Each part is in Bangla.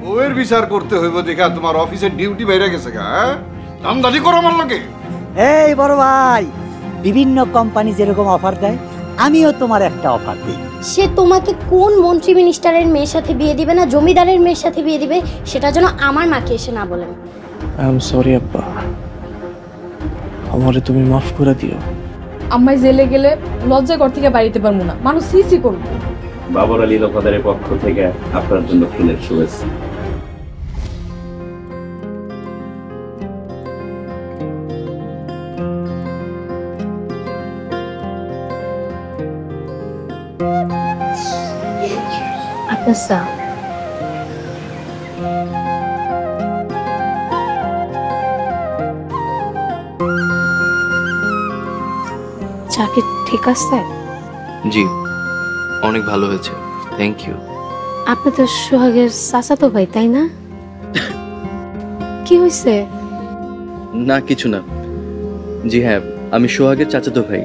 বউয়ের বিচার করতে হইব দেখা তোমার অফিসের ডিউটি বাইরে গেছে গা। দামদানি করো আমার লগে। এই বড় ভাই, বিভিন্ন কোম্পানি যেরকম অফার দেয় আমিও তোমার একটা অফার দিই। সে তোমাকে কোন মন্ত্রী মিনিস্টারের মেয়ের সাথে বিয়ে দিবে না জমিদারের মেয়ের সাথে বিয়ে দিবে সেটা যেন আমার মাকে এসে না বলেন। আই এম সরি আব্বা, আমারে তুমি মাফ করে দিও। আম্মাই জেলে গেলে লজ্জা ঘর থেকে বাড়িতে পারবো না, মানুষ সিসি করবে। বাবর আলী লোকাদারের পক্ষ থেকে আপনার জন্য ফুলের শুভেচ্ছা। আচ্ছা চাকরি ঠিক আছে? জি, অনেক ভালো হয়েছে, থ্যাংক ইউ। আপনি তো সোহাগের চাচাতো ভাই তাই না? কি হয়েছে? না কিছু না। জি হ্যাঁ, আমি সোহাগের চাচাতো ভাই।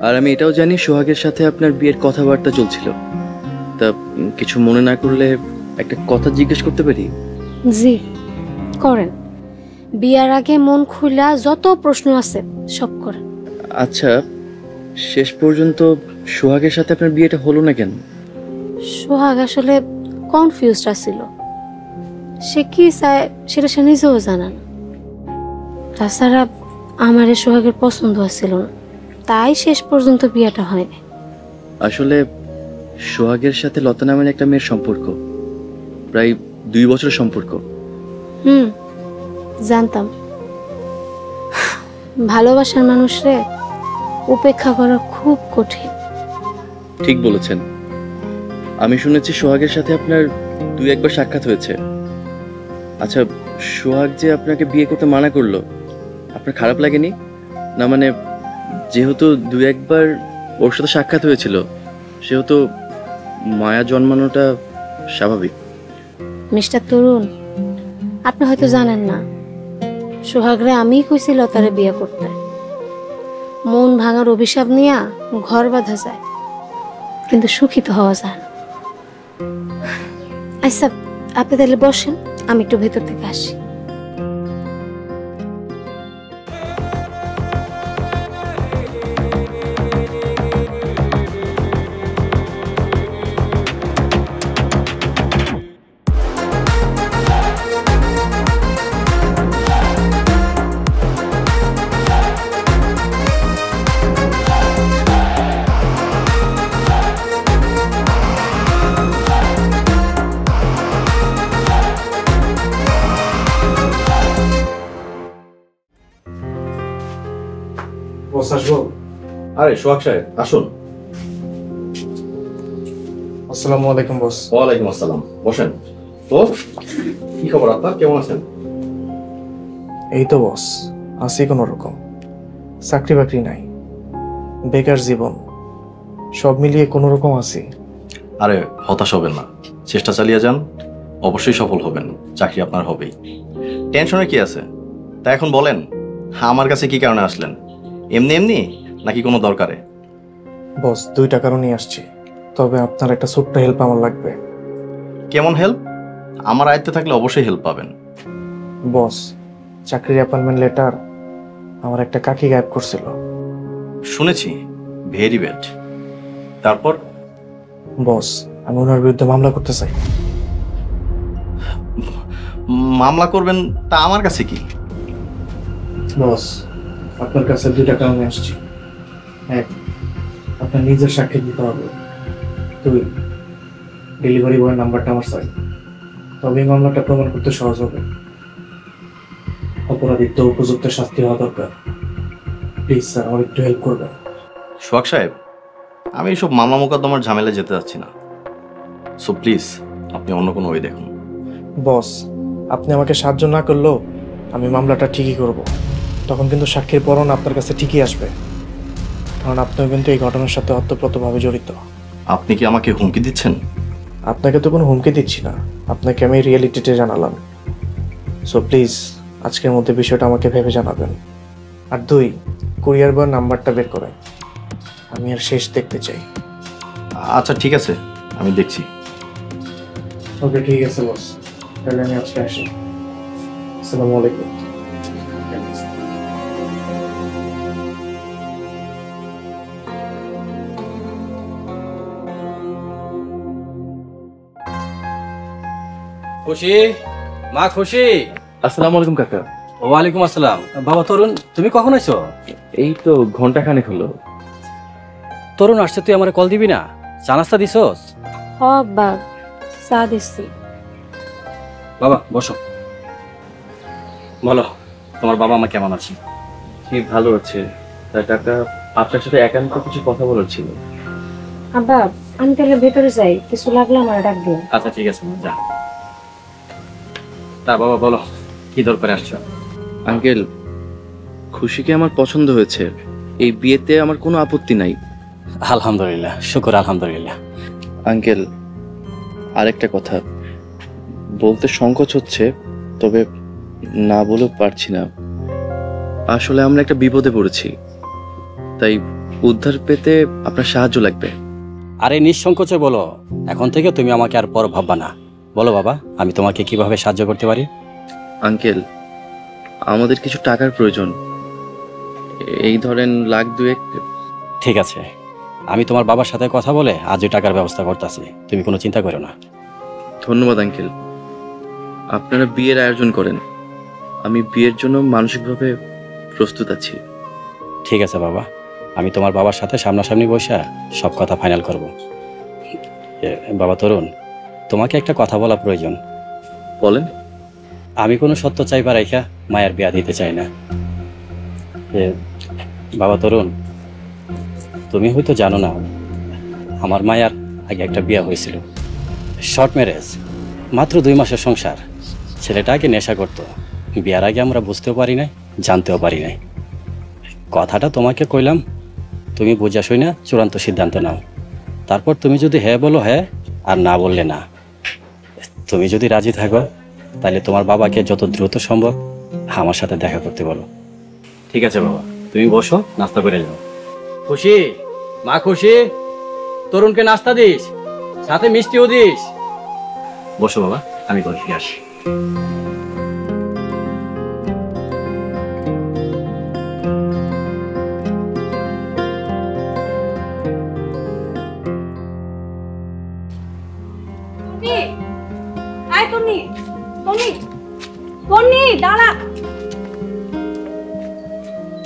আর আমি এটাও জানি সোহাগের সাথে আপনার বিয়ের কথাবার্তা চলছিল। তা কিছু মনে না করলে একটা কথা জিজ্ঞেস করতে পারি? জি করেন, বিয়ার আগে মন খুলা যত প্রশ্ন আছে সব করেন। আচ্ছা, শেষ পর্যন্ত সোহাগের সাথে আপনার বিয়েটা হলো না কেন? সোহাগ আসলে কনফিউজড ছিল, সে কি চায় সেটা সে নিজেও জানা না। তাছাড়া আমার সোহাগের পছন্দ ছিল না, তাই শেষ পর্যন্ত বিয়েটা হয়নি। আসলে সোহাগের সাথে লতা নামের একটা মেয়ের সম্পর্ক, প্রায় 2 বছরের সম্পর্ক। জানতাম। ভালোবাসার মানুষরে উপেক্ষা করা খুব কঠিন। ঠিক বলেছেন। আমি শুনেছি সোহাগের সাথে আপনার 2-1 বার সাক্ষাৎ হয়েছে। আচ্ছা, সোহাগ যে আপনাকে বিয়ে করতে মানা করলো, আপনার খারাপ লাগেনি? না মানে যেহেতু 2-1 বার ওর সাথে সাক্ষাৎ হয়েছিল, সেহেতু মায়া জন্মানোটা স্বাভাবিক। মিস্টার তরুণ, আপনি হয়তো জানেন না, সোহাগরে আমি কইছিল তারে বিয়ে করতে। মন ভাঙার অভিশাপ নিয়ে ঘর বাঁধা যায়, কিন্তু সুখী তো হওয়া যায় না। আচ্ছা, আপনি তাহলে বসেন, আমি একটু ভেতর থেকে আসি। আরে সোহাগ সাহেব আসুন। আসসালামু আলাইকুম বস। ওয়ালাইকুম আসসালাম, বসেন। তো কি খবর আপনার, কেমন আছেন? এই তো বস, আছি কোনো রকম। চাকরি বাকরি নাই, বেকার জীবন, সব মিলিয়ে কোনো রকম আছি। আরে হতাশ হবেন না, চেষ্টা চালিয়ে যান, অবশ্যই সফল হবেন, চাকরি আপনার হবেই। টেনশনে কি আছে? তা এখন বলেন, আমার কাছে কি কারণে আসলেন? এমনি এমনি নাকি কোনো দরকারে? বস, 2টা কারণেই আসছি, তবে আপনার একটা ছোট্ট হেল্প আমার লাগবে। কেমন হেল্প? আমার আয়ত্তে থাকলে অবশ্যই হেল্প পাবেন। বস, চাকরির অ্যাপয়েন্টমেন্ট লেটার আমার একটা কাকি গায়েব করছিল। শুনেছি, ভেরি ব্যাড। তারপর? বস, আমি ওনার বিরুদ্ধে মামলা করতে চাই। মামলা করবেন? তা আমার কাছে কি? বস, আপনার কাছে 2টা কারণে আসছি। 1, আপনার নিজের সাক্ষী দিতে হবে। 2, ডেলিভারি বয়ের নাম্বারটা আমার চাই, তবে এই মামলাটা প্রমাণ করতে সহজ হবে। অপরাধীর তো উপযুক্ত শাস্তি হওয়া দরকার। প্লিজ স্যার, আমার একটু হেল্প করবেন। সোহাগ সাহেব, আমি এইসব মামলা মোকদ্দমার ঝামেলায় যেতে যাচ্ছি না, সো প্লিজ আপনি অন্য কোনো ওয়ে দেখুন। বস, আপনি আমাকে সাহায্য না করলেও আমি মামলাটা ঠিকই করব। তখন কিন্তু সাক্ষীর পরণ আপনার কাছে ঠিকই আসবে, কারণ আপনিও কিন্তু এই ঘটনার সাথে ওতপ্রোতভাবে জড়িত। আপনি কি আমাকে হুমকি দিচ্ছেন? আপনাকে তো কোনো হুমকি দিচ্ছি না, আপনাকে আমি রিয়েলিটিটা জানালাম। সো প্লিজ আজকের মধ্যে বিষয়টা আমাকে ভেবে জানাবেন। আর 2, কুরিয়ার বয়ের নাম্বারটা বের করে আমি আর শেষ দেখতে চাই। আচ্ছা ঠিক আছে, আমি দেখছি। ওকে ঠিক আছে বস, তাহলে আমি আজকে আসি। আসসালামু আলাইকুম। খুশি, মা খুশি। আসসালামু আলাইকুম কাকা। ওয়ালাইকুম আসসালাম। বাবা তরুণ, তুমি কখন আইছো? এই তো ঘন্টা খানেক হলো। তরুণ আসছে, তুই আমার কল দিবি না? চা নাস্তা দিছস? হ আব্বা, চা দিচ্ছি। বাবা বসো, বলো তোমার বাবা মা কেমন আছে? কি ভালো আছে। তাই কাকা, আপনার সাথে একান্ত কিছু কথা বলার ছিল। আব্বা, আমি তাহলে ভেতরে যাই, কিছু লাগলে আমার ডাক দিন। আচ্ছা ঠিক আছে, যা। তা বাবা বলো, কি দরকারে আসছো? আঙ্কেল, খুশিকে আমার পছন্দ হয়েছে। এই বিয়েতে আমার কোনো আপত্তি নাই। আলহামদুলিল্লাহ, শুকর আলহামদুলিল্লাহ। আঙ্কেল, আরেকটা কথা বলতে সংকোচ হচ্ছে, তবে না বলেও পারছি না। আসলে আমরা একটা বিপদে পড়েছি, তাই উদ্ধার পেতে আপনার সাহায্য লাগবে। আরে নিঃসংকোচে বলো, এখন থেকে তুমি আমাকে আর পর ভাববা না। বলো বাবা, আমি তোমাকে কিভাবে সাহায্য করতে পারি? আঙ্কেল, আমাদের কিছু টাকার প্রয়োজন। এই ধরেন $1,02,000। ঠিক আছে, আমি তোমার বাবার সাথে কথা বলে আজই টাকার ব্যবস্থা করতেছি, তুমি কোনো চিন্তা করো না। ধন্যবাদ আঙ্কেল। আপনারা বিয়ের আয়োজন করেন, আমি বিয়ের জন্য মানসিকভাবে প্রস্তুত আছি। ঠিক আছে বাবা, আমি তোমার বাবার সাথে সামনাসামনি বসে সব কথা ফাইনাল করব। বাবা তরুণ, তোমাকে একটা কথা বলা প্রয়োজন। বলেন। আমি কোনো সত্য চাইবা রাইখা মায়ের বিয়া দিতে চাই না। বাবা তরুণ, তুমি হয়তো জানো না, আমার মায়ের আগে একটা বিয়া হয়েছিল, শর্ট ম্যারেজ, মাত্র 2 মাসের সংসার। ছেলেটা আগে নেশা করতো, বিয়ার আগে আমরা বুঝতেও পারি নাই, জানতেও পারি নাই। কথাটা তোমাকে কইলাম, তুমি বুঝা শুই না চূড়ান্ত সিদ্ধান্ত নাও। তারপর তুমি যদি হ্যাঁ বলো হ্যাঁ, আর না বললে না। তুমি যদি রাজি থাকো তাহলে তোমার বাবাকে যত দ্রুত সম্ভব আমার সাথে দেখা করতে বলো। ঠিক আছে বাবা, তুমি বসো, নাস্তা করে যাও। খুশি, মা খুশি, তরুণকে নাস্তা দিস, সাথে মিষ্টিও দিস। বসো বাবা, আমি ঘরে ফিরে আসি।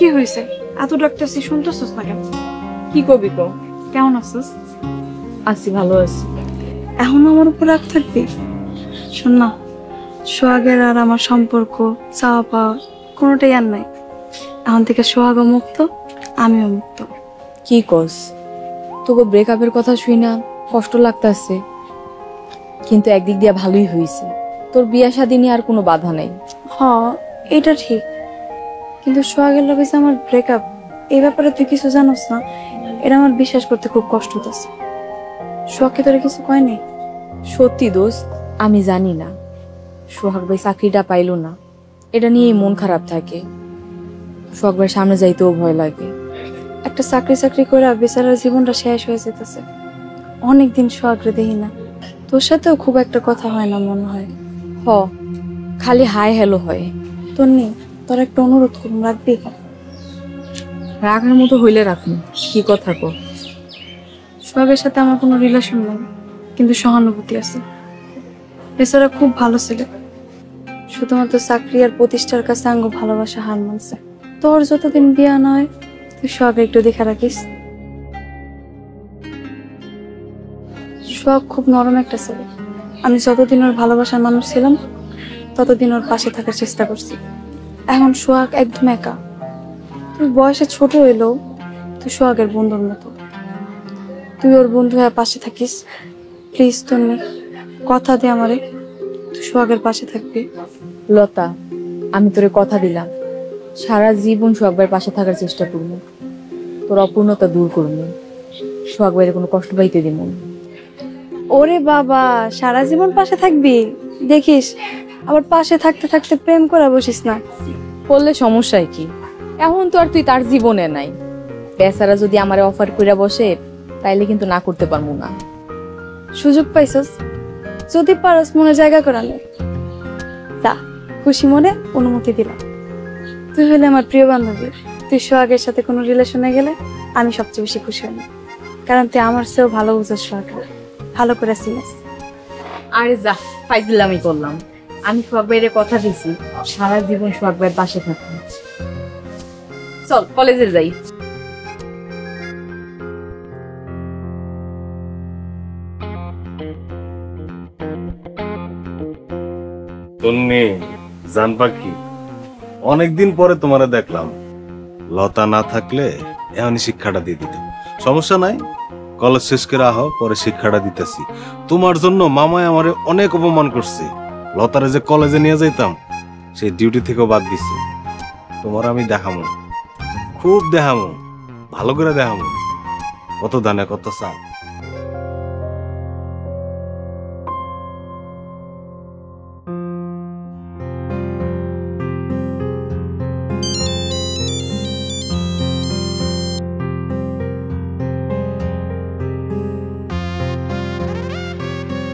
কি হয়েছে? এত ডাক্তারছি, শুনতেছিস না কেন? কি করবি কো? কেমন আছিস? আছি, ভালো আছি। এখন আমার উপর রাগ থাকবি? শোন না, সোহাগের আর আমার সম্পর্ক, চাওয়া পাওয়া কোনোটাই আর নাই। এখন থেকে সোহাগও মুক্ত, আমিও মুক্ত। কি কস? তোকে ব্রেকআপের কথা শুই না কষ্ট লাগতাছে, কিন্তু একদিক দিয়ে ভালোই হয়েছে, তোর বিয়া শাদী নিয়ে আর কোনো বাধা নেই। হ, এটা ঠিক, কিন্তু সোহাগের লগে যে আমার ব্রেকআপ, এই ব্যাপারে তুই কিছু জানোস না। এটা আমার বিশ্বাস করতে খুব কষ্ট হচ্ছে। সোহাগকে তোরা কিছু কয়নি? সত্যি দোস্ত, আমি জানি না। সোহাগ ভাই চাকরিটা পাইলো না, এটা নিয়েই মন খারাপ থাকে। সোহাগ ভাই সামনে যাইতেও ভয় লাগে। একটা চাকরি করে বেচারার জীবনটা শেষ হয়ে যেতেছে। অনেকদিন সোহাগরে দেখি না, তোর সাথেও খুব একটা কথা হয় না মনে হয়। হ, খালি হাই হ্যালো হয়। তন্নি, তোর একটা অনুরোধ করুন, রাখবি? রাখার মতো হইলে রাখুন, কি কথা কো? সোহাগের সাথে আমার কোনো রিলেশন নেই, কিন্তু সহানুভূতি আছে। বেচারা খুব ভালো ছেলে, শুধুমাত্র চাকরি আর প্রতিষ্ঠার কাছে আঙ্গ ভালোবাসা হার মানছে। তোর যতদিন বিয়া নয়, তুই সোহাগে একটু দেখে রাখিস। সোহাগ খুব নরম একটা ছেলে। আমি যতদিন ওর ভালোবাসার মানুষ ছিলাম, ততদিন ওর পাশে থাকার চেষ্টা করছি। এখন সোহাগ একদম একা। তুই বয়সে ছোট হইলেও তুই সোহাগের বন্ধুর মতো। তুই ওর বন্ধু হয়ে পাশে থাকিস প্লিজ। তন্নি, কথা দে আমারে, তুই সোহাগের পাশে থাকবি। লতা, আমি তোরে কথা দিলাম, সারা জীবন সোহাগ ভাইয়ের পাশে থাকার চেষ্টা করবো, তোর অপূর্ণতা দূর করবো, সোহাগ ভাইয়ের কোনো কষ্ট পাইতে দিব না। ওরে বাবা, সারা জীবন পাশে থাকবি? দেখিস আবার পাশে থাকতে থাকতে প্রেম করা বসিস না। করলে সমস্যায় কি? এখন তো আর তুই তার জীবনে নাই। বেচারা যদি আমারে অফার কইরা বসে তাইলে কিন্তু না করতে পারবো না। সুযোগ পাইছস, যদি পারস মনে জায়গা করালে তা খুশি মনে অনুমতি দিলাম। তুই হলে আমার প্রিয় বান্ধবী, তুই সোহাগের সাথে কোনো রিলেশনে গেলে আমি সবচেয়ে বেশি খুশি হই, কারণ তুই আমার চেয়েও ভালো বুঝোস সোহাগকে, ভালো করে চিনিস। আরে যা, ফাইজলামি করলাম। আমি সোহাগ ভাইয়ের কথা দিছি সারা জীবন সোহাগ ভাইয়ের পাশে থাকবো। চল কলেজে যাই। তন্নি, জান পাখি, অনেকদিন পরে তোমারে দেখলাম। লতা না থাকলে এমনি শিক্ষাটা দিয়ে দিতাম। সমস্যা নাই, কলেজ শেষ করে আহ, পরে শিক্ষাটা দিতেছি। তোমার জন্য মামায় আমারে অনেক অপমান করছে। লতারে যে কলেজে নিয়ে যাইতাম সেই ডিউটি থেকেও বাদ দিছে। তোমার আমি দেখামো, খুব দেখামো, ভালো করে দেখামো। কত দানে কত চাল।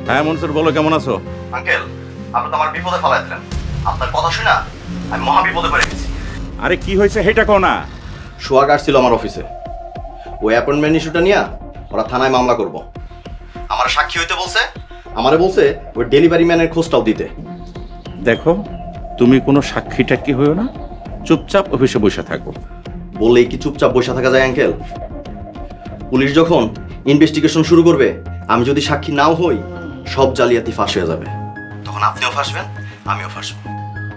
হ্যাঁ মনসুর, বলো কেমন আছো? আঙ্কেল, আপনি তো আমার বিপদে ফেলাই দিলেন। আপনার কথা শুনে আমি মহা বিপদে পড়ে গেছি। আরে কি হয়েছে সেটা কও না। সোহাগ আসছিল আমার অফিসে। ওই অ্যাপয়েন্টমেন্ট ইস্যুটা নিয়ে ওরা থানায় মামলা করব। আমার সাক্ষী হইতে বলছে, আমারে বলছে ওই ডেলিভারি ম্যানের খোঁজটাও দিতে। দেখো, তুমি কোনো সাক্ষী টাক্ষী হইও না, চুপচাপ অফিসে বসে থাকো। বললেই কি চুপচাপ বসে থাকা যায় আঙ্কেল? পুলিশ যখন ইনভেস্টিগেশন শুরু করবে, আমি যদি সাক্ষী নাও হই, সব জালিয়াতি ফাঁস হয়ে যাবে। তখন আপনিও ফাঁসবেন, আমিও ফাঁসবো।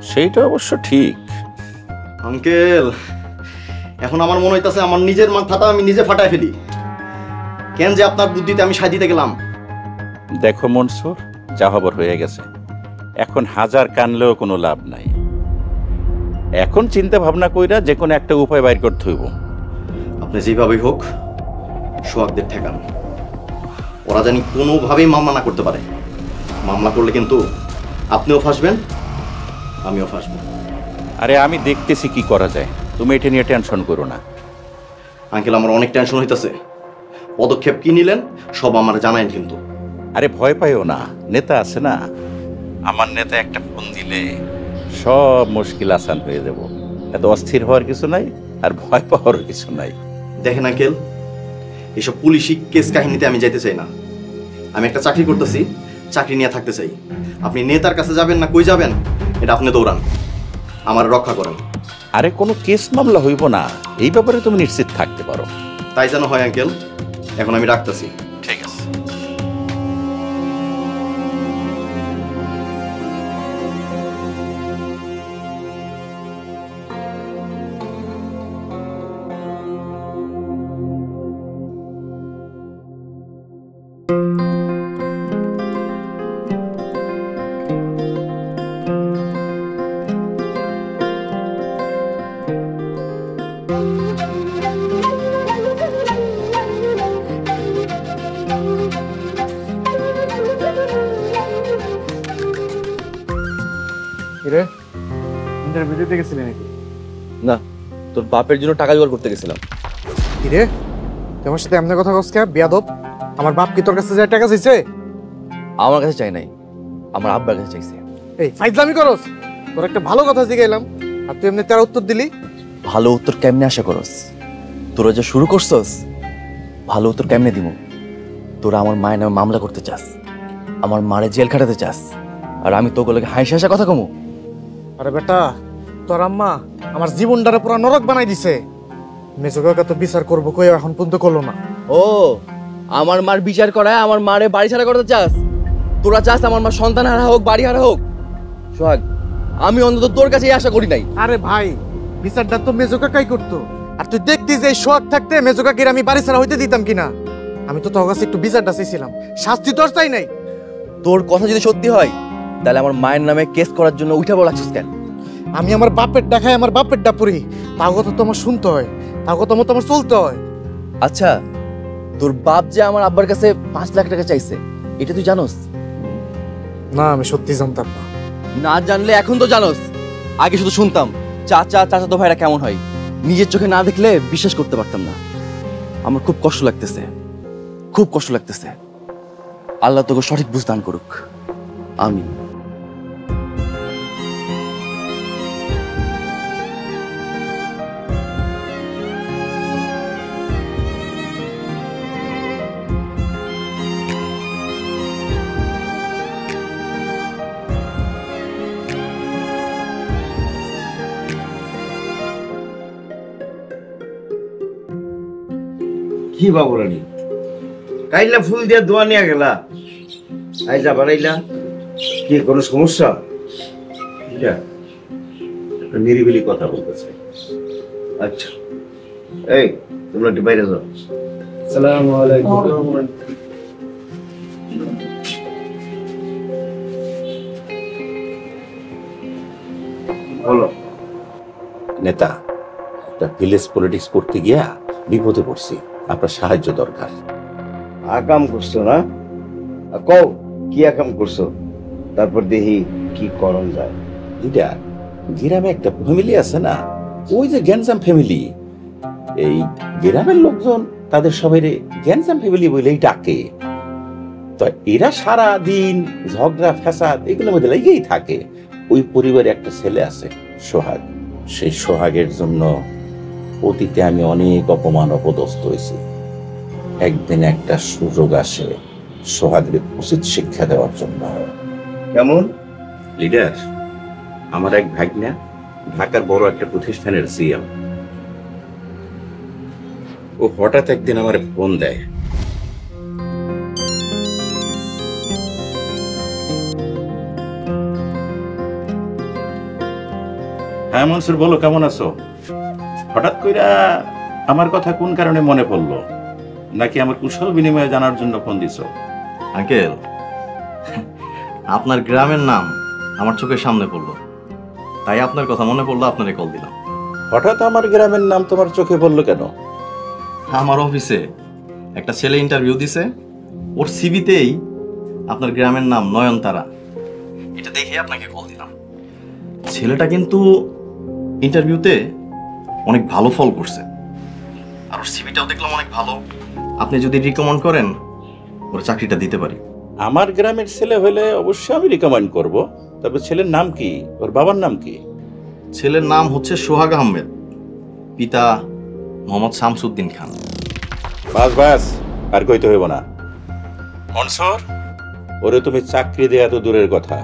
সেইটা অবশ্য ঠিক। আঙ্কেল, এখন আমার মনে হইতাছে আমার নিজের মাথাটা আমি নিজে ফাটায় ফেলি। কেন যে আপনার বুদ্ধিতে আমি সায় দিতে গেলাম। দেখো মনসুর, যা হবার হয়ে গেছে, এখন হাজার কানলেও কোনো লাভ নাই। এখন চিন্তা ভাবনা কইরা যে কোনো একটা উপায় বাইর করতে হইব। আপনি যেভাবেই হোক সোহাগদের ঠেকান। ওরা জানি কোনোভাবেই মামলা না করতে পারে। মামলা করলে কিন্তু আপনিও ফাঁসবেন, আমিও ফাঁসবো। আরে আমি দেখতেছি কি করা যায়, তুমি এটা নিয়ে টেনশন করো না। আঙ্কেল, আমার অনেক টেনশন হইতাছে। পদক্ষেপ কি নিলেন সব আমার জানাইন কিন্তু। আরে ভয় পাইও না, নেতা আছে না। আমার নেতা একটা ফোন দিলে সব মুশকিল আসান হয়ে যাব। এত অস্থির হওয়ার কিছু নাই, আর ভয় পাওয়ার কিছু নাই। দেখেন আঙ্কেল, এইসব পুলিশি কেস কাহিনীতে আমি যাইতে চাই না। আমি একটা চাকরি করতেছি, চাকরি নিয়ে থাকতে চাই। আপনি নেতার কাছে যাবেন না কই যাবেন এটা আপনি দৌড়ান, আমার রক্ষা করেন। আরে কোনো কেস মামলা হইব না, এই ব্যাপারে তুমি নিশ্চিত থাকতে পারো। তাই যেন হয় আঙ্কেল। এখন আমি রাখতেছি। ঠিক আছে। রে ইন্টারভিউ দিতে গেছিলি নাকি? না, তোর বাপের জন্য টাকা জোগাড় করতে গেছিলাম। কি রে, তোমার সাথে এমনি কথা কস কে বেয়াদব? আমার বাপ কি তোর কাছে যায় টাকা চাইছে? আমার কাছে চাই নাই, আমার আব্বার কাছে চাইছে। এই ফাইজলামি করস? তোর একটা ভালো কথা জিগাইলাম আর তুই এমনি তার উত্তর দিলি। ভালো উত্তর কেমনে আশা করস? তোরা যে শুরু করছস, ভালো উত্তর কেমনে দিব? তোরা আমার মায়ের নামে মামলা করতে চাস, আমার মারে জেল খাটাতে চাস, আর আমি তো গুলোকে হাসি হাসা কথা কমু। আরে বেটা, তোর আম্মা আমার জীবনটারে পুরো নরক বানাই দিছে। মেজো কাকা তো বিচার করবো কই এখন পর্যন্ত করলো না। ও, আমার মার বিচার করায় আমার মারে বাড়ি ছাড়া করতে চাস? তোরা চাস আমার মা সন্তান হারা হোক, বাড়ি হারা হোক? সোহাগ, আমি অন্তত তোর কাছেই আশা করি নাই। আরে ভাই, বিচারটা তো মেজো কাকাই করতো। আর তুই দেখতি যে এই সোহাগ থাকতে মেজো কাকির আমি বাড়ি ছাড়া হইতে দিতাম কিনা? আমি তো তোর কাছে একটু বিচারটা চাইছিলাম, শাস্তি তোর চাই নাই। তোর কথা যদি সত্যি হয় তাহলে আমার মায়ের নামে কেস করার জন্য উঠে বলা লাগছিস কেন? আমি আমার বাপের ডাকায় আমার বাপের ডাপুরি, তাও কথা তো আমার শুনতে হয়, তাও কথা মতো আমার চলতে হয়। আচ্ছা, তোর বাপ যে আমার আব্বার কাছে 5 লাখ টাকা চাইছে, এটা তুই জানোস? না, আমি সত্যি জানতাম না। না জানলে এখন তো জানোস। আগে শুধু শুনতাম চাচা চাচাতো ভাইরা কেমন হয়, নিজের চোখে না দেখলে বিশ্বাস করতে পারতাম না। আমার খুব কষ্ট লাগতেছে, খুব কষ্ট লাগতেছে। আল্লাহ তোকে সঠিক বুঝ দান করুক, আমিন। কি বাবুরানি, কাইলা ফুল দিয়ে দোয়া নিয়ে গেলা, আই যাবার আইলা, কি কোনো সমস্যা? একটা নিরিবিলি কথা বলতেছে। আচ্ছা, এই তোমরা একটু বাইরে যাও। আসসালামু আলাইকুম। বলো। নেতা, একটা ভিলেজ পলিটিক্স করতে গিয়া বিপদে পড়ছি, আপনার সাহায্য দরকার। আকাম করছো না? কও কি আকাম করছো, তারপর দেখি কি করণ যায়। লিডার, গ্রামে একটা ফ্যামিলি আছে না, ওই যে গ্যানজাম ফ্যামিলি, এই গ্রামের লোকজন তাদের সবাই গ্যানজাম ফ্যামিলি বলেই ডাকে। তো এরা সারা দিন ঝগড়া ফ্যাসাদ এগুলোর মধ্যে লেগেই থাকে। ওই পরিবারে একটা ছেলে আছে সোহাগ, সেই সোহাগের জন্য অতীতে আমি অনেক অপমান অপদস্থ হয়েছি। একদিন একটা সুযোগ আসে সোহাগের উচিত শিক্ষা দেওয়ার জন্য। কেমন? লিডার, আমার এক ভাগ্না ঢাকার বড় একটা প্রতিষ্ঠানের সিএম। ও হঠাৎ একদিন আমার ফোন দেয়, হ্যাঁ মনসুর বলো, কেমন আছো? হঠাৎ কইরা আমার কথা কোন কারণে মনে পড়লো? নাকি আমার কুশল বিনিময়ে জানার জন্য ফোন দিছো? আঙ্কেল, আপনার গ্রামের নাম আমার চোখের সামনে পড়লো, তাই আপনার কথা মনে পড়লো, আপনারে কল দিলাম। হঠাৎ আমার গ্রামের নাম তোমার চোখে পড়লো কেন? আমার অফিসে একটা ছেলে ইন্টারভিউ দিছে, ওর সিভিতেই আপনার গ্রামের নাম নয়নতারা, এটা দেখে আপনাকে কল দিলাম। ছেলেটা কিন্তু ইন্টারভিউতে অনেক ভালো ফল করছে, আর ওর সিভিটাও দেখলাম অনেক ভালো। আপনি যদি রিকমেন্ড করেন, ওর চাকরিটা দিতে পারি। আমার গ্রামের ছেলে হলে অবশ্যই আমি রিকমেন্ড করব। তবে ছেলের নাম কি, ওর বাবার নাম কি? ছেলের নাম হচ্ছে সোহাগ আহমেদ, পিতা মোহাম্মদ শামসুদ্দিন খান। বাস বাস, আর কইতে হইব না। মনসুর, ওরে তুমি চাকরি দেয়া তো দূরের কথা,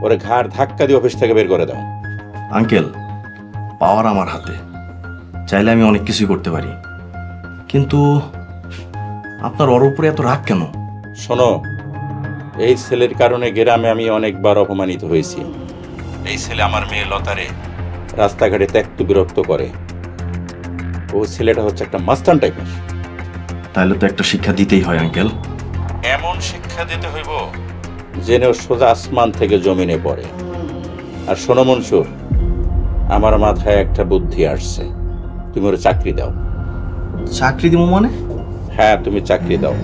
ওরে ঘাড় ধাক্কা দিয়ে অফিস থেকে বের করে দাও। আঙ্কেল, পাওয়ার আমার হাতে, চাইলে আমি অনেক কিছুই করতে পারি, কিন্তু আপনার ওর উপরে এত রাগ কেন? শোনো, এই ছেলের কারণে গ্রামে আমি অনেকবার অপমানিত হয়েছি। এই ছেলে আমার মেয়ে লতারে রাস্তাঘাটে ত্যক্ত বিরক্ত করে। ও ছেলেটা হচ্ছে একটা মাস্তান টাইপের। তাহলে তো একটা শিক্ষা দিতেই হয় আঙ্কেল। এমন শিক্ষা দিতে হইব যেন সোজা আসমান থেকে জমিনে পড়ে। আর শোনো মনসুর, আমার মাথায় একটা বুদ্ধি আসছে, তুমি ওর চাকরি দাও। চাকরি দিব মানে? হ্যাঁ, তুমি চাকরি দাও।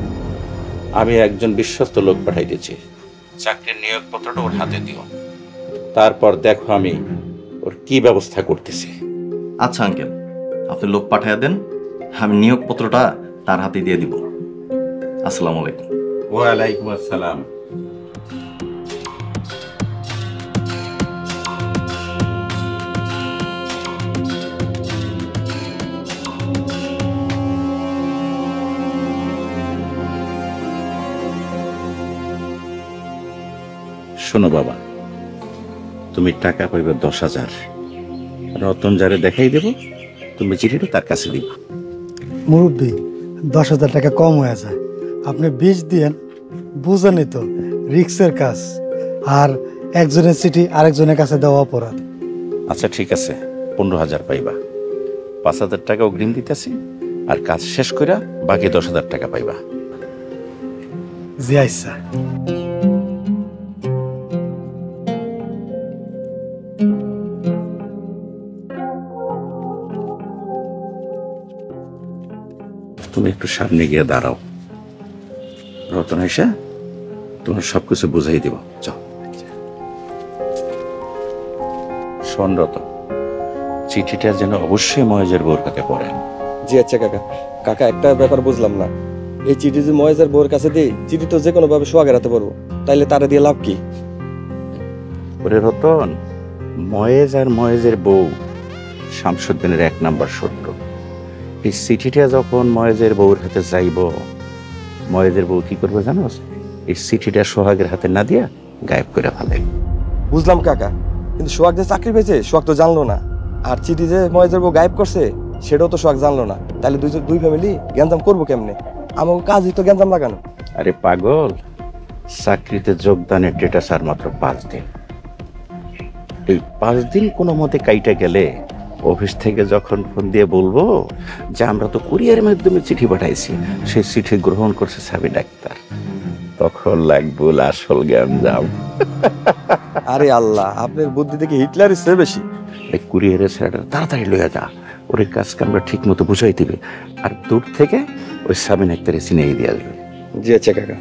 আমি একজন বিশ্বস্ত লোক পাঠাইতেছি, চাকরির নিয়োগপত্রটা ওর হাতে দিও। তারপর দেখো আমি ওর কি ব্যবস্থা করতেছি। আচ্ছা আঙ্কেল, আপনি লোক পাঠাইয়া দেন, আমি নিয়োগপত্রটা তার হাতে দিয়ে দিব। আসসালামু আলাইকুম। ওয়ালাইকুম আসসালাম। শোনো বাবা, তুমি টাকা পাইবে 10,000, রতন যারে দেখাই দেব, তুমি চিঠিটা তার কাছে দিব। মুরব্বী, 10,000 টাকা কম হয়ে যায়, আপনি 20 দিয়েন। বুঝেনই তো রিক্সের কাজ, আর একজনের চিঠি আরেকজনের কাছে দেওয়া অপরাধ। আচ্ছা ঠিক আছে, 15,000 পাইবা। 5,000 টাকা অগ্রিম দিতেছি, আর কাজ শেষ কইরা বাকি 10,000 টাকা পাইবা। জি আইসা। তুমি একটু সামনে গিয়ে দাঁড়াও, রতন এসে তোমার সবকিছু বুঝাই দিব। যাও। শোন রতন, চিঠিটা যেন অবশ্যই মহেজের বউর হাতে পড়ে। জি আচ্ছা কাকা। কাকা একটা ব্যাপার বুঝলাম না, এই চিঠি যে মহেজের বউর কাছে দিই, চিঠি তো যে কোনো ভাবে সোহাগের হাতে পড়বো, তাইলে তারা দিয়ে লাভ কি? ওরে রতন, মহেজ আর মহেজের বউ শামসুদ্দিনের 1 নাম্বার শত্রু। এই চিঠিটা যখন মহেজের বউর হাতে যাইব, মহেজের বউ কি করবে জানোস? এই চিঠিটা সোহাগের হাতে না দিয়া গায়েব করে ফেলে। বুঝলাম কাকা, কিন্তু সোহাগ যে চাকরি পেয়েছে সোহাগ তো জানলো না, আর চিঠি যে মহেজের বউ গায়েব করছে সেটাও তো সোহাগ জানলো না। তাহলে দুই ফ্যামিলি গ্যাঞ্জাম করবো কেমনে? আমার কাজই তো গ্যাঞ্জাম লাগানো। আরে পাগল, চাকরিতে যোগদানের ডেটা স্যার মাত্র 5 দিন। এই 5 দিন কোনো মতে কাইটা গেলে অফিস থেকে যখন ফোন দিয়ে বলবো যে আমরা তো কুরিয়ারের মাধ্যমে চিঠি পাঠাইছি, সেই চিঠি গ্রহণ করছে সাবি ডাক্তার, তখন লাগবো আসল গ্যাঞ্জাম। আরে আল্লাহ, আপনার বুদ্ধি থেকে হিটলারের চেয়ে বেশি। এই কুরিয়ারের স্যারটা তাড়াতাড়ি লইয়া যা, ওর কাজকে আমরা ঠিক মতো বুঝাই দিবে, আর দূর থেকে ওই সাবি ডাক্তারে চিনিয়ে দিয়ে আসবে। জি আচ্ছা কাকা।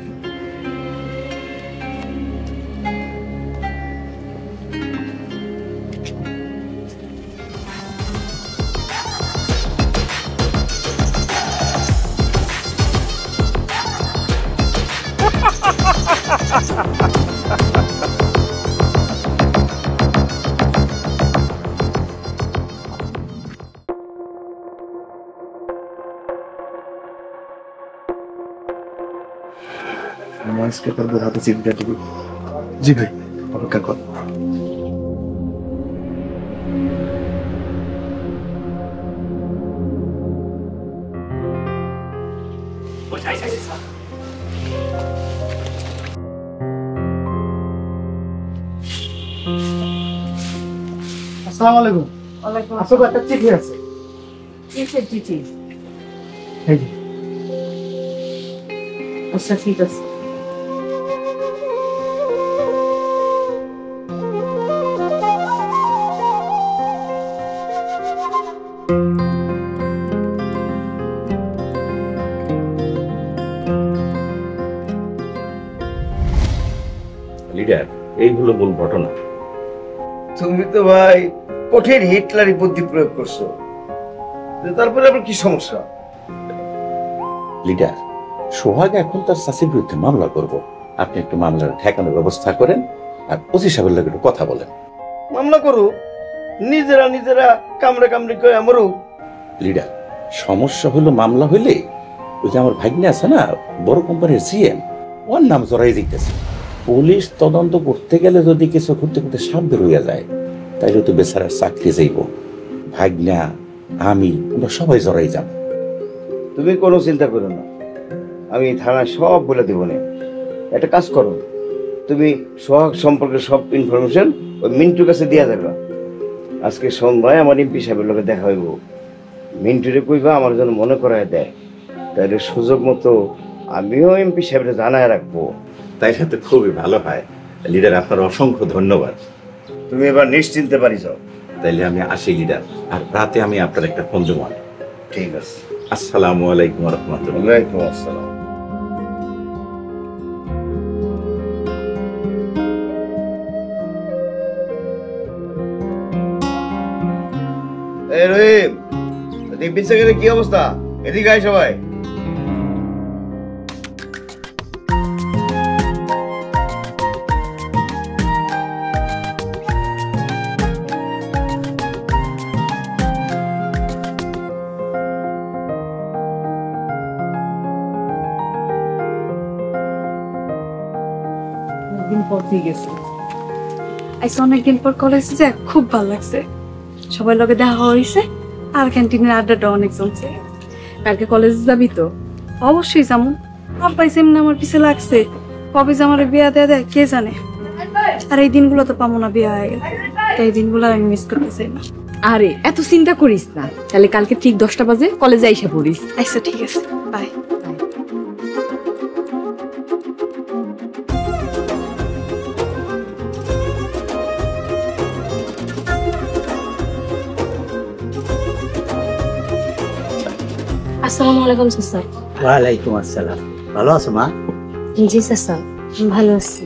আজকে তোর বউর হাতে চিঠিটা দিবি। জি ভাই, অপেক্ষা কর। আসসালামু আলাইকুম। আপনার একটা চিঠি আছে। কিসের চিঠি? এই যে। আচ্ছা ঠিক আছে। লিডার, এই হলো মূল ঘটনা। তুমি তো ভাই কঠিন হিটলারি বুদ্ধি প্রয়োগ করছো, তারপরে আবার কি সমস্যা? লিডার, সোহাগ এখন তার চাষির বিরুদ্ধে মামলা করব, আপনি একটু মামলার ঠেকানোর ব্যবস্থা করেন আর ওসি সাহেবের লোক একটু কথা বলেন। মামলা করো, নিজেরা কামড়ে কামড়ে করে আমারও। লিডার, সমস্যা হলো মামলা হইলে ওই যে আমার ভাগ্নে আছে না, বড় কোম্পানির সিএম, ওর নাম জড়াই দিতেছে। পুলিশ তদন্ত করতে গেলে যদি কিছু করতে করতে সাপ বের হইয়া যায়, তাইলে তো বেচারার চাকরি যাইব। ভাগ্না, আমি, আমরা সবাই জড়াই যাব। তুমি কোনো চিন্তা করো না, আমি থানায় সব বলে দেবো না। একটা কাজ করো, তুমি সোহাগ সম্পর্কে সব ইনফরমেশন ওই মিন্টুর কাছে দেওয়া যাবে। আজকে সন্ধ্যায় আমার এমপি সাহেবের লোকে দেখা হইব। মিন্টুরে কইবা আমার জন্য মনে করায় দেয়, তাইলে সুযোগ মতো আমিও এমপি সাহেবের জানায় রাখবো। তাইলে তো খুবই ভালো হয়। লিডার, আপনার অসংখ্য ধন্যবাদ। তুমি এবার নিশ্চিন্তে পারি যাও। তাইলে আমি আসি লিডার, আর রাতে আমি আপনার একটা ফোন দেবো। ঠিক আছে। আসসালামু আলাইকুম ওয়া রাহমাতুল্লাহ। ওয়ালাইকুম আসসালাম। এই রহিম, এদিকে বিশ্বকাপের কি অবস্থা? এদিকে আয় সবাই। দিন পর দিয়ে গেছে। আইসা অনেকদিন পর কলেজে যে খুব ভালো লাগছে, সবাই লগে দেখা হয়েছে, আর ক্যান্টিনের আড্ডাটা অনেক জমছে। কালকে কলেজে যাবি তো? অবশ্যই যাবো। আব্বাই সেমনি আমার পিছে লাগছে, কবে যে আমার বিয়া দেয়া দেয় কে জানে। আর এই দিনগুলো তো পাবো না, বিয়া হয়ে গেল, এই দিনগুলো আমি মিস করতে চাই না। আরে এত চিন্তা করিস না, তাহলে কালকে ঠিক 10টা বাজে কলেজে আইসা পড়িস। আচ্ছা ঠিক আছে, বাই। আসসালামু আলাইকুম চাচা। ওয়ালাইকুম আসসালাম। ভালো আছো মা? জি চাচা, ভালো আছি।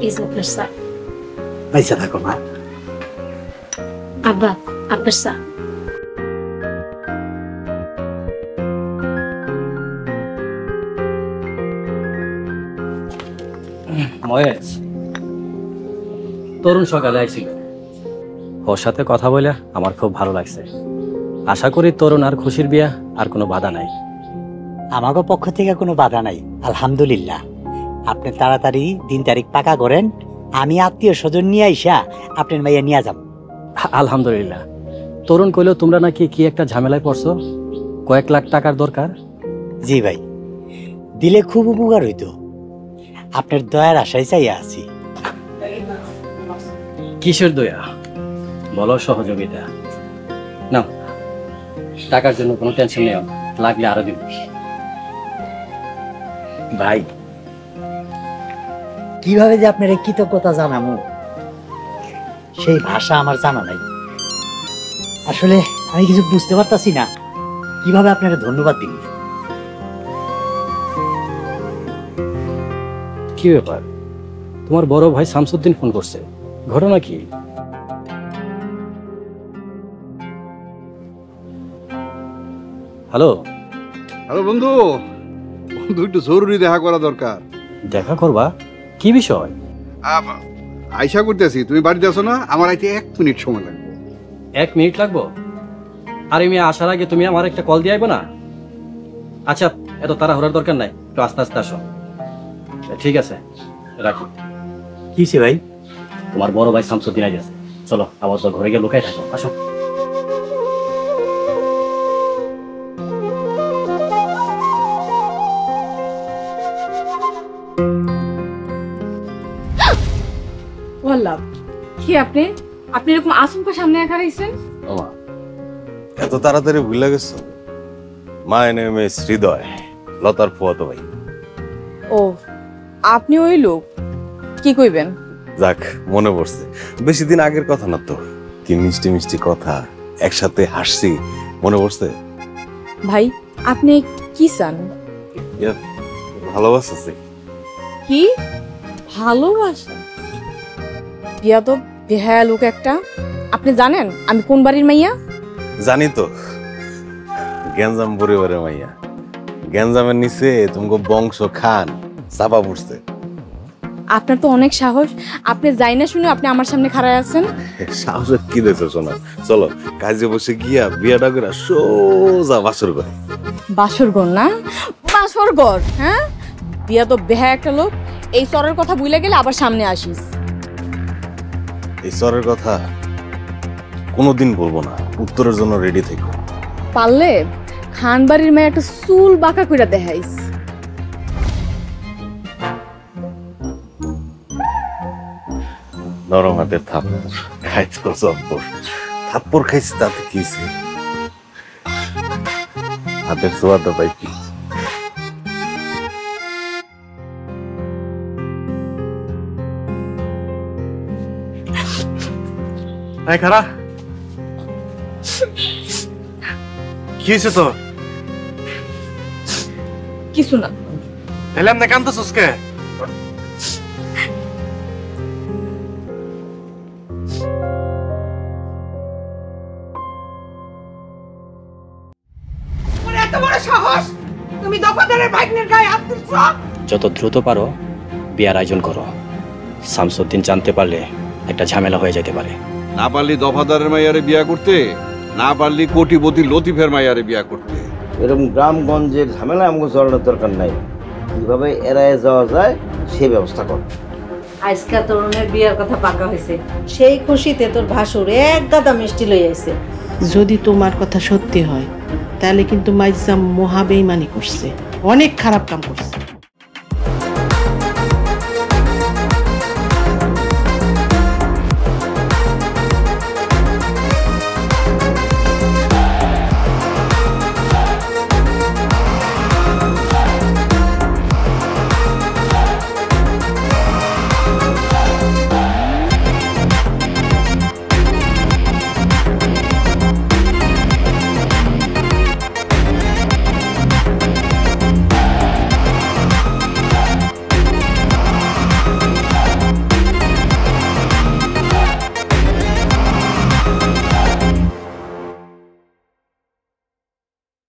এই যে আপনার স্যার। পয়সা থাকো মা। আব্বা, আপনার চা। মহেশ, তরুণ সকালে আইছিল, ওর সাথে কথা বলে আমার খুব ভালো লাগছে। আশা করি তরুণ আর খুশির বিয়া আর কোনো বাধা নাই। আমাকে পক্ষ থেকে কোনো বাধা নাই, আলহামদুলিল্লাহ। আপনি তাড়াতাড়ি দিন তারিখ পাকা করেন, আমি আত্মীয় স্বজন নিয়ে আইসা আপনার মাইয়া নিয়ে যাব। আলহামদুলিল্লাহ। তরুণ কইলো তোমরা নাকি কি একটা ঝামেলায় পড়ছো, কয়েক লাখ টাকার দরকার। জি ভাই, দিলে খুব উপকার হইতো। আপনার দয়ার আশায় চাইয়া আছি। কিসের দয়া, বলো সহযোগিতা। না, টাকার জন্য কোনো টেনশন নেই, লাগলে আরো দিব। ভাই, কিভাবে যে আপনার কৃতজ্ঞতা জানাবো সেই ভাষা আমার জানা নাই। আসলে আমি কিছু বুঝতে পারতাছি না কিভাবে আপনারা ধন্যবাদ দিন। কি ব্যাপার, তোমার বড় ভাই শামসুদ্দিন ফোন করছে, ঘটনা কি? হ্যালো হ্যালো বন্ধু, বন্ধু একটু জরুরি দেখা করা দরকার। দেখা করবা? কি বিষয়? আইসা করতেছি, তুমি বাড়িতে আছো না? আমার আইতে 1 মিনিট সময় লাগবে। 1 মিনিট লাগবো? আর আমি আসার আগে তুমি আমার একটা কল দিয়ে আইবো না? আচ্ছা, এত তাড়াহুড়ার দরকার নাই, একটু আস্তে আস্তে আসো। ঠিক আছে, রাখো। কিসে ভাই? তোমার বড় ভাই শামসুদ্দিন আই আছে, চলো আবার তো ঘরে গিয়ে লুকাই থাকো, আসো। ওয়াল্লাহ, কি আপনি আপনি এরকম আচমকা সামনে একা রইছেন? ওমা, এত তাড়াতাড়ি ভুলে গেছো? মায়ের নেমে হৃদয়, লতার ফুয়াতো ভাই। ও, আপনি ওই লোক? কি কইবেন? যাক, মনে পড়ছে, বেশি দিন আগের কথা না তো। কি মিষ্টি মিষ্টি কথা, একসাথে হাসছি, মনে পড়ছে? ভাই, আপনি কি চান? ভালোবাসা চাই। কি ভালোবাসা? বিয়া তো বেহায়া লোক একটা। আপনি জানেন আমি কোন বাড়ির মাইয়া? জানি তো, গ্যাঞ্জাম পরিবারের মাইয়া। গ্যাঞ্জামের নিচে তোমাকে বংশ খান চাপা পড়ছে। আপনার তো অনেক সাহস, আপনি যাই না শুনে আপনি আমার সামনে খাড়ায় আছেন। সাহসের কি দেখছো শোনা? চলো কাজে বসে গিয়া বিয়াটা করে সোজা বাসর করে। বাসর ঘর না? বাসর ঘর? হ্যাঁ, বিয়া তো বেহায়া একটা লোক। এই চরের কথা ভুলে গেলে আবার সামনে আসিস। এই চরের কথা কোনোদিন বলবো না, উত্তরের জন্য রেডি থেকো। পারলে খান বাড়ির মেয়ে একটা চুল বাঁকা কইরা দেখাইস। নরম হাতের থাপ্পড় খাইছো, থাপ্পড় খাইছি, তাতে কি হাতের সোয়াদটা পাই কি? খারা কি হয়েছে তোর? কিছু না। তাহলে আপনি কান্দতেছিস কে? এত বড় সাহস, তুমি দফাদারের ভাগ্নের গায়ে হাত দিচ্ছ? যত দ্রুত পারো বিয়ার আয়োজন করো। শামসুদ্দিন জানতে পারলে একটা ঝামেলা হয়ে যেতে পারে। না পারলি দফাদারের মাইয়ারে বিয়া করতে, না পারলি কোটিপতি লতিফের মাইয়ারে বিয়া করতে। এরকম গ্রামগঞ্জের ঝামেলা আমাকে জড়ানোর দরকার নাই। কিভাবে এড়ায় যাওয়া যায় সেই ব্যবস্থা কর। আজকা তরুণের বিয়ার কথা পাকা হয়েছে, সেই খুশিতে তোর ভাসুর এক গাদা মিষ্টি লই আইছে। যদি তোমার কথা সত্যি হয় তাহলে কিন্তু মাইজাম মহা বেইমানি করছে, অনেক খারাপ কাম করছে।